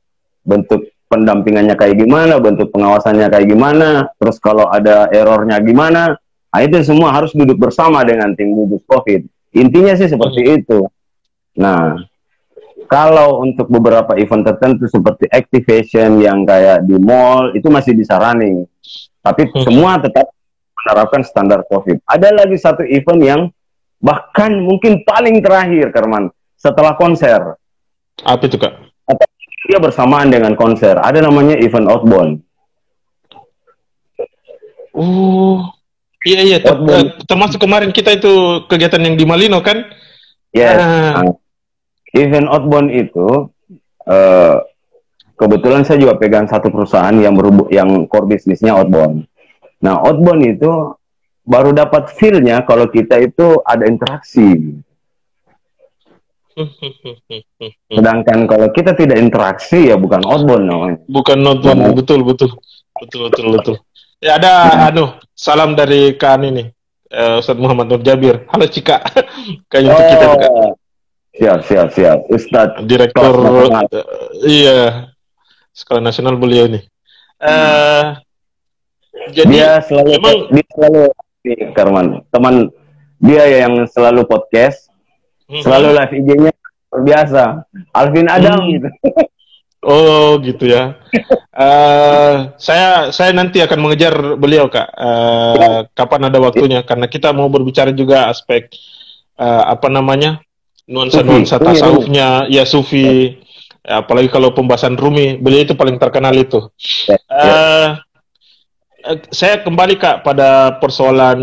bentuk pendampingannya kayak gimana, bentuk pengawasannya kayak gimana, terus kalau ada errornya gimana. Nah, itu semua harus duduk bersama dengan tim gugus COVID. Intinya sih seperti itu. Nah, kalau untuk beberapa event tertentu seperti activation yang kayak di mall, itu masih bisa running. Tapi semua tetap menerapkan standar COVID. Ada lagi satu event yang bahkan mungkin paling terakhir, Karman, setelah konser. Apa itu, Kak? Atau dia bersamaan dengan konser. Ada namanya event outbound. Oh, iya, termasuk kemarin kita itu kegiatan yang di Malino kan? Yes. Event outbound itu kebetulan saya juga pegang satu perusahaan yang core bisnisnya outbound. Nah, outbound itu baru dapat feel-nya kalau kita itu ada interaksi. Sedangkan kalau kita tidak interaksi ya bukan outbound namanya. Bukan outbound, betul. Ya ada salam dari Kak ini, Ustadz Muhammad Nur Jabir. Halo Cika. Kayak untuk kita juga. Siap. Ustadz Direktur iya Sekolah Nasional beliau ini. Jadi dia selalu Karman, teman dia yang selalu podcast, selalu live IG-nya biasa. Alvin Adam gitu. Oh gitu ya. Saya nanti akan mengejar beliau Kak. Kapan ada waktunya? Karena kita mau berbicara juga aspek nuansa tasawufnya, ya sufi. Apalagi kalau pembahasan Rumi, beliau itu paling terkenal itu. Saya kembali Kak pada persoalan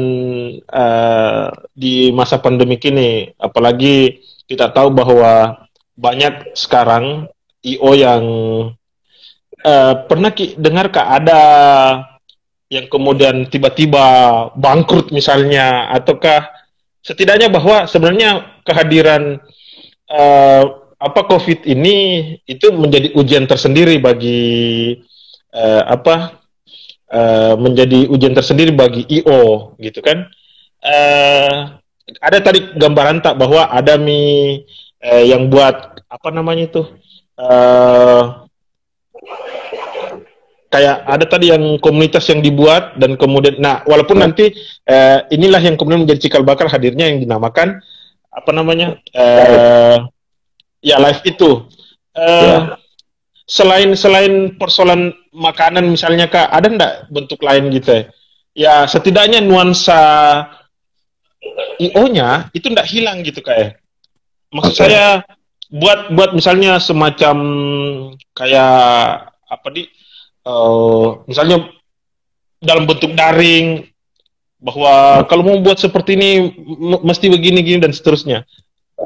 di masa pandemik ini, apalagi kita tahu bahwa banyak sekarang IO yang pernah dengar Kak ada yang kemudian tiba-tiba bangkrut misalnya, ataukah setidaknya bahwa sebenarnya kehadiran COVID ini itu menjadi ujian tersendiri bagi menjadi ujian tersendiri bagi IO gitu kan. Ada tadi gambaran tak bahwa ada yang buat kayak ada tadi yang komunitas yang dibuat dan kemudian walaupun nanti inilah yang kemudian menjadi cikal bakal hadirnya yang dinamakan live itu. Selain persoalan makanan misalnya Kak, ada ndak bentuk lain gitu ya? Setidaknya nuansa IO-nya itu ndak hilang gitu Kak. Maksud saya buat misalnya semacam kayak misalnya dalam bentuk daring, bahwa kalau mau buat seperti ini mesti begini dan seterusnya.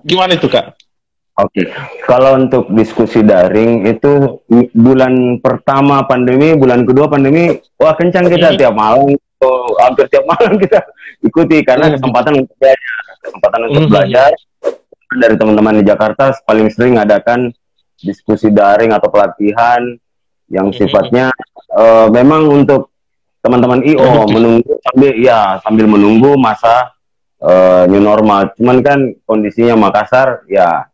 Gimana itu Kak? Oke, kalau untuk diskusi daring itu bulan pertama pandemi, bulan kedua pandemi, wah kencang kita tiap malam, hampir tiap malam kita ikuti karena kesempatan untuk belajar. Dari teman-teman di Jakarta paling sering mengadakan diskusi daring atau pelatihan yang sifatnya memang untuk teman-teman IO menunggu sambil menunggu masa new normal. Cuman kan kondisinya Makassar ya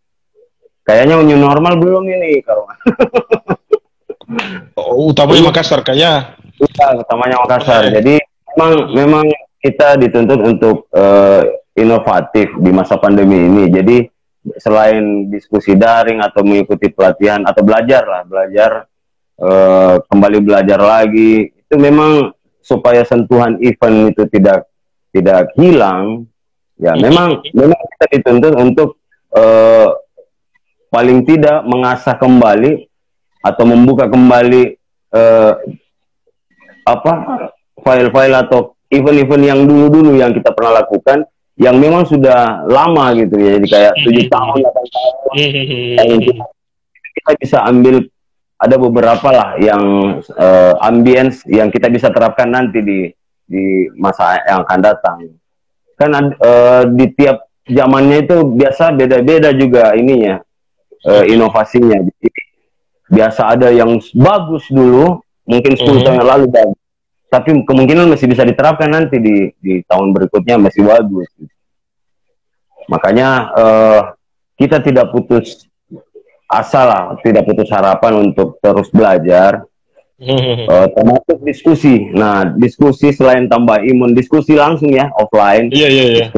kayaknya new normal belum ini Karman. Utamanya Makassar kayaknya. Utamanya Makassar. Jadi memang kita dituntut untuk inovatif di masa pandemi ini. Jadi selain diskusi daring atau mengikuti pelatihan atau belajar kembali belajar lagi, itu memang supaya sentuhan event itu tidak hilang. Ya memang kita dituntut untuk paling tidak mengasah kembali atau membuka kembali file-file atau event-event yang dulu-dulu yang kita pernah lakukan yang memang sudah lama gitu ya, jadi kayak 7 tahun, 8 tahun kita bisa ambil, ada beberapa lah yang ambience yang kita bisa terapkan nanti di masa yang akan datang. di tiap zamannya itu biasa beda-beda juga ininya, inovasinya. Jadi, biasa ada yang bagus dulu, mungkin 10 tahun yang lalu bagus, tapi kemungkinan masih bisa diterapkan nanti di tahun berikutnya masih bagus. Makanya kita tidak putus asa lah, tidak putus harapan untuk terus belajar. Termasuk diskusi. Nah, diskusi selain tambah imun, diskusi langsung ya, offline. Iya.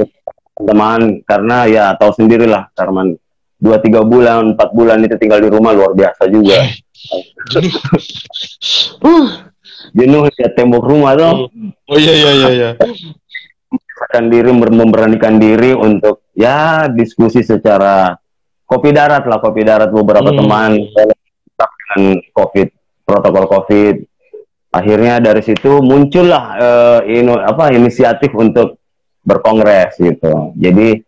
Teman, karena ya tahu sendirilah, Karman, 2-3 bulan, 4 bulan itu tinggal di rumah luar biasa juga. Jenuh ya tembok rumah tuh. Oh iya. Memberanikan diri untuk ya diskusi secara kopi darat lah, kopi darat beberapa teman dengan COVID, protokol COVID. Akhirnya dari situ muncullah inisiatif untuk berkongres gitu. Jadi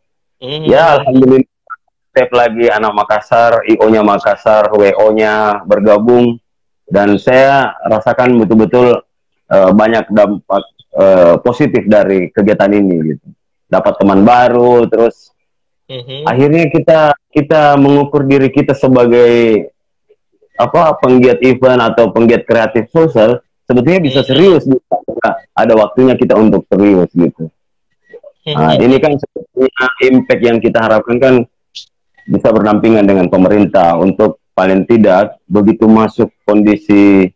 ya alhamdulillah step lagi anak Makassar, IO-nya Makassar, WO-nya bergabung, dan saya rasakan betul-betul banyak dampak positif dari kegiatan ini gitu. Dapat teman baru, terus akhirnya kita mengukur diri kita sebagai penggiat event atau penggiat kreatif sosial, sebetulnya bisa serius gitu. Ada waktunya kita untuk serius gitu. Nah, ini kan sebetulnya impact yang kita harapkan kan bisa berdampingan dengan pemerintah untuk paling tidak begitu masuk kondisi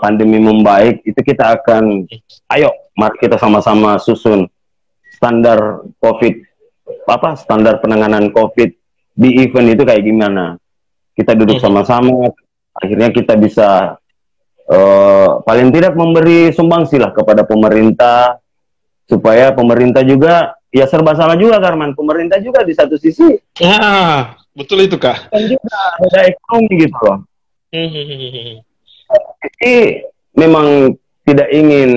pandemi membaik, itu kita akan ayo mari kita sama-sama susun standar COVID, standar penanganan COVID di event itu kayak gimana. Kita duduk sama-sama, akhirnya kita bisa paling tidak memberi sumbangsi lah kepada pemerintah, supaya pemerintah juga ya serba salah juga, Karman. Pemerintah juga di satu sisi ya betul itu, Kak, dan juga ada ekonomi gitu loh. Jadi memang tidak ingin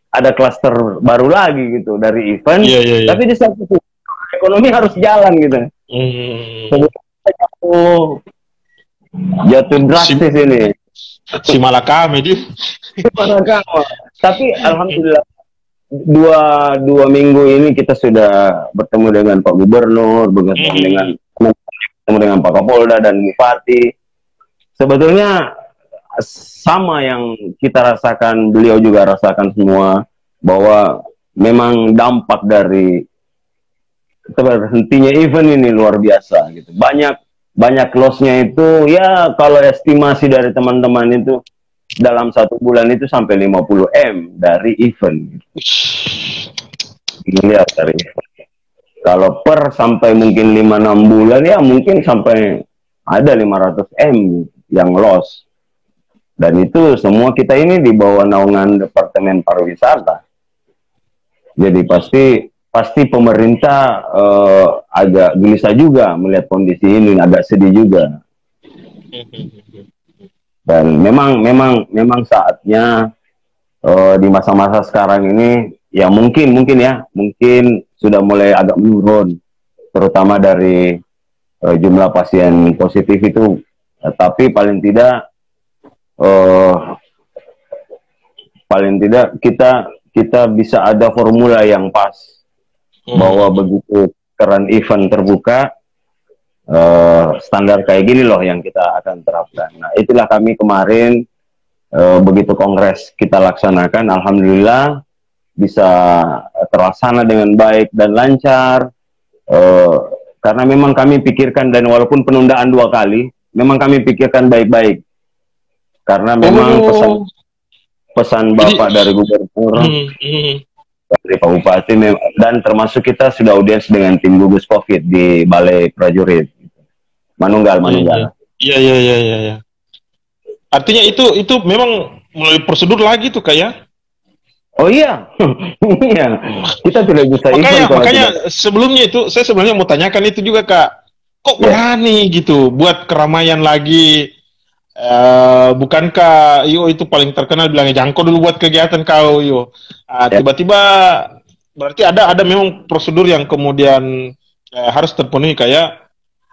ada klaster baru lagi gitu dari event, tapi di satu sisi ekonomi harus jalan gitu. Jatuh drastis ini. Si Malakama itu. Tapi alhamdulillah dua minggu ini kita sudah bertemu dengan Pak Gubernur, bertemu dengan Pak Kapolda dan Bupati. Sebetulnya sama yang kita rasakan, beliau juga rasakan semua, bahwa memang dampak dari terhentinya event ini luar biasa gitu. Banyak loss-nya itu ya, kalau estimasi dari teman-teman itu dalam 1 bulan itu sampai 50 M dari event. Lihat dari event. Kalau per sampai mungkin 5-6 bulan ya mungkin sampai ada 500 M yang loss. Dan itu semua kita ini di bawah naungan Departemen Pariwisata. Jadi pasti pemerintah agak gelisah juga melihat kondisi ini, agak sedih juga. Dan memang saatnya di masa-masa sekarang ini ya mungkin sudah mulai agak menurun, terutama dari jumlah pasien positif itu. Tapi paling tidak kita bisa ada formula yang pas, bahwa begitu keran event terbuka, standar kayak gini loh yang kita akan terapkan. Nah, itulah kami kemarin begitu kongres kita laksanakan, alhamdulillah bisa terlaksana dengan baik dan lancar, karena memang kami pikirkan, dan walaupun penundaan 2 kali, memang kami pikirkan baik-baik, karena memang pesan Bapak dari Gubernur, dari Pak Bupati, dan termasuk kita sudah audiens dengan tim gugus COVID di Balai Prajurit Manunggal. Iya. Artinya itu memang melalui prosedur lagi tuh, kayak. Oh iya, iya. Kita tidak bisa makanya sebelumnya itu saya sebenarnya mau tanyakan itu juga, Kak. Kok berani gitu buat keramaian lagi? Bukankah itu paling terkenal bilangnya jangkau dulu buat kegiatan kau, tiba-tiba berarti ada memang prosedur yang kemudian harus terpenuhi, kayak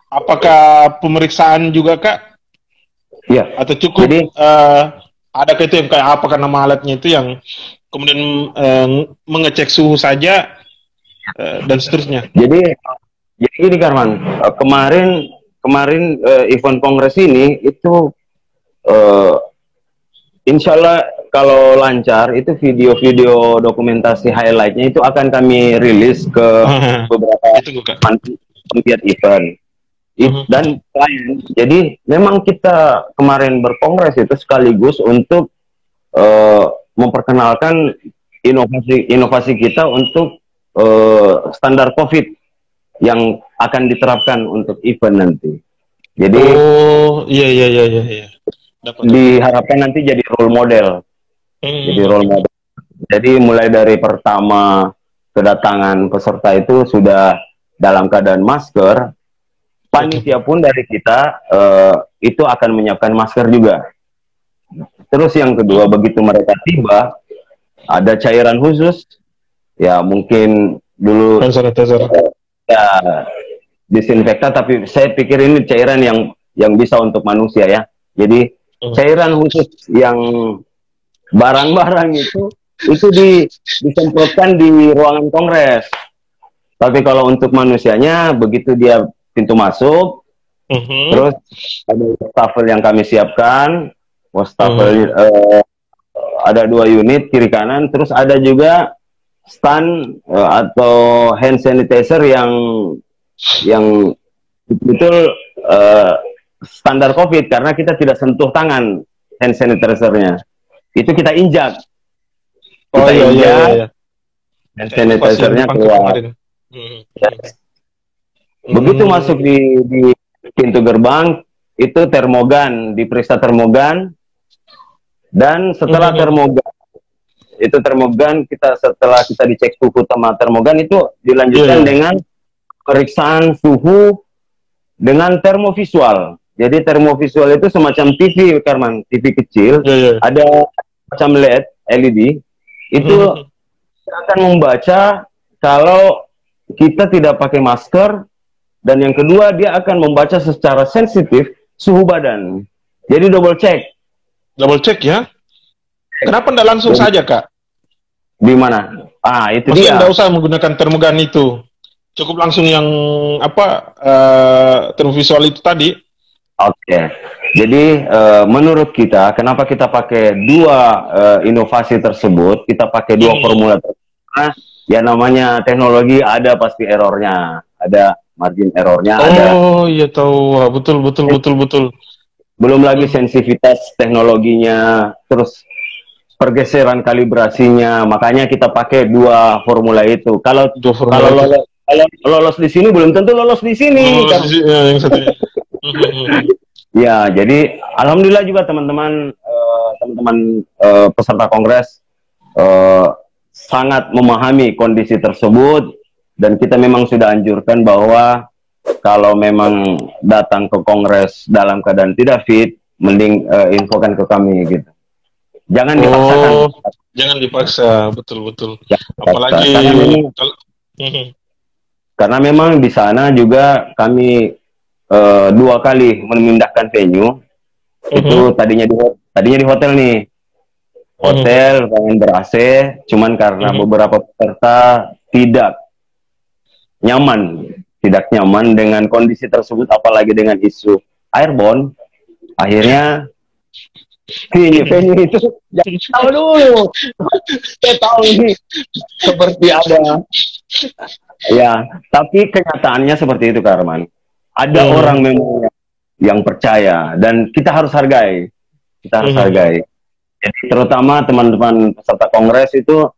apakah pemeriksaan juga, Kak? Iya. Atau cukup ada itu yang kayak apakah nama alatnya itu yang kemudian mengecek suhu saja, dan seterusnya. Jadi ini Karman, kemarin event kongres ini itu insya Allah kalau lancar itu video-video dokumentasi highlightnya itu akan kami rilis ke beberapa panitia event dan klien. Jadi memang kita kemarin berkongres itu sekaligus untuk memperkenalkan inovasi kita untuk standar COVID yang akan diterapkan untuk event nanti. Jadi iya. Diharapkan nanti jadi role model. Jadi role model. Jadi mulai dari pertama kedatangan peserta itu sudah dalam keadaan masker. Panitia pun dari kita itu akan menyiapkan masker juga. Terus yang kedua, begitu mereka tiba, ada cairan khusus. Ya mungkin dulu ya disinfektan, tapi saya pikir ini cairan yang bisa untuk manusia ya. Jadi cairan khusus yang barang-barang itu disemprotkan di ruangan kongres. Tapi kalau untuk manusianya, begitu dia pintu masuk, terus ada wastafel yang kami siapkan, wastafel ada 2 unit kiri kanan, terus ada juga stand atau hand sanitizer yang betul standar COVID, karena kita tidak sentuh tangan hand sanitizer-nya. Itu kita injak. Iya. Hand sanitizer-nya keluar. Begitu masuk di pintu gerbang, itu termogan, diperiksa termogan, dan setelah termogan, setelah kita dicek suhu sama termogan, itu dilanjutkan dengan pemeriksaan suhu dengan termovisual. Jadi termovisual itu semacam TV, Karman, TV kecil, ada macam LED, itu akan membaca kalau kita tidak pakai masker, dan yang kedua dia akan membaca secara sensitif suhu badan. Jadi double check. Double check ya? Kenapa tidak langsung saja, Kak? Di mana? Itu maksudnya dia. Tidak usah menggunakan termogan itu. Cukup langsung yang termovisual itu tadi. Oke. Jadi menurut kita, kenapa kita pakai 2 inovasi tersebut? Kita pakai 2 formula tersebut. Ya namanya teknologi, ada pasti errornya, ada margin errornya. Iya tahu. Betul. Belum lagi sensitivitas teknologinya, terus pergeseran kalibrasinya. Makanya kita pakai 2 formula itu. Kalau lolos di sini belum tentu lolos di sini. Ya, jadi alhamdulillah juga teman-teman peserta kongres sangat memahami kondisi tersebut, dan kita memang sudah anjurkan bahwa kalau memang datang ke kongres dalam keadaan tidak fit, mending infokan ke kami gitu. Jangan dipaksakan. Jangan dipaksa, betul. Apalagi karena memang di sana juga kami 2 kali memindahkan venue. Itu tadinya di hotel nih. Hotel pengen ber-AC, cuman karena beberapa peserta tidak nyaman dengan kondisi tersebut, apalagi dengan isu airborne, akhirnya venue itu tahu dulu. Saya tahu ini seperti ada ya, tapi kenyataannya seperti itu, Karman. Ada orang memang yang percaya, dan kita harus hargai. Jadi terutama teman-teman peserta kongres itu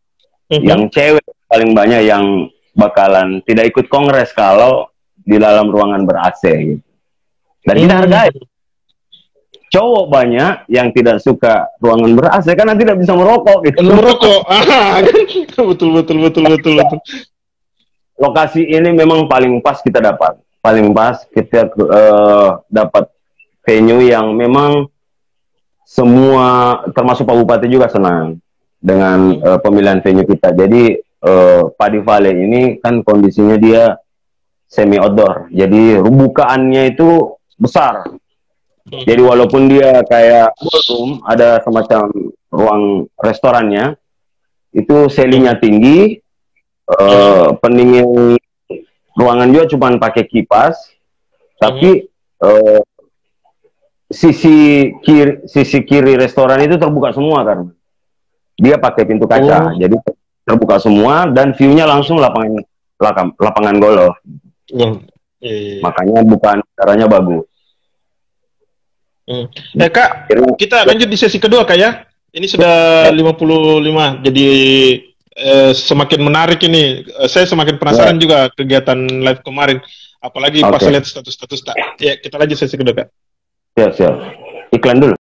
yang cewek paling banyak yang bakalan tidak ikut kongres kalau di dalam ruangan ber-AC gitu. Dan kita hargai. Cowok banyak yang tidak suka ruangan ber-AC karena tidak bisa merokok gitu. Betul. Lokasi ini memang paling pas kita dapat. Dapat venue yang memang semua, termasuk Pak Bupati juga senang dengan pemilihan venue kita. Jadi Padi Valley ini kan kondisinya dia semi outdoor, jadi bukaannya itu besar. Jadi walaupun dia kayak ballroom, ada semacam ruang restorannya, itu ceilingnya tinggi, pendingin ruangan juga cuma pakai kipas, tapi sisi kiri restoran itu terbuka semua kan. Dia pakai pintu kaca, jadi terbuka semua dan view-nya langsung lapangan golf. Makanya bukan caranya bagus. Kak, kita lanjut di sesi kedua Kak ya. Ini sudah 55, jadi semakin menarik ini. Saya semakin penasaran juga kegiatan live kemarin. Apalagi pas lihat status-status. Ya, kita lanjut sesi kedua Kak. Siap. Iklan dulu.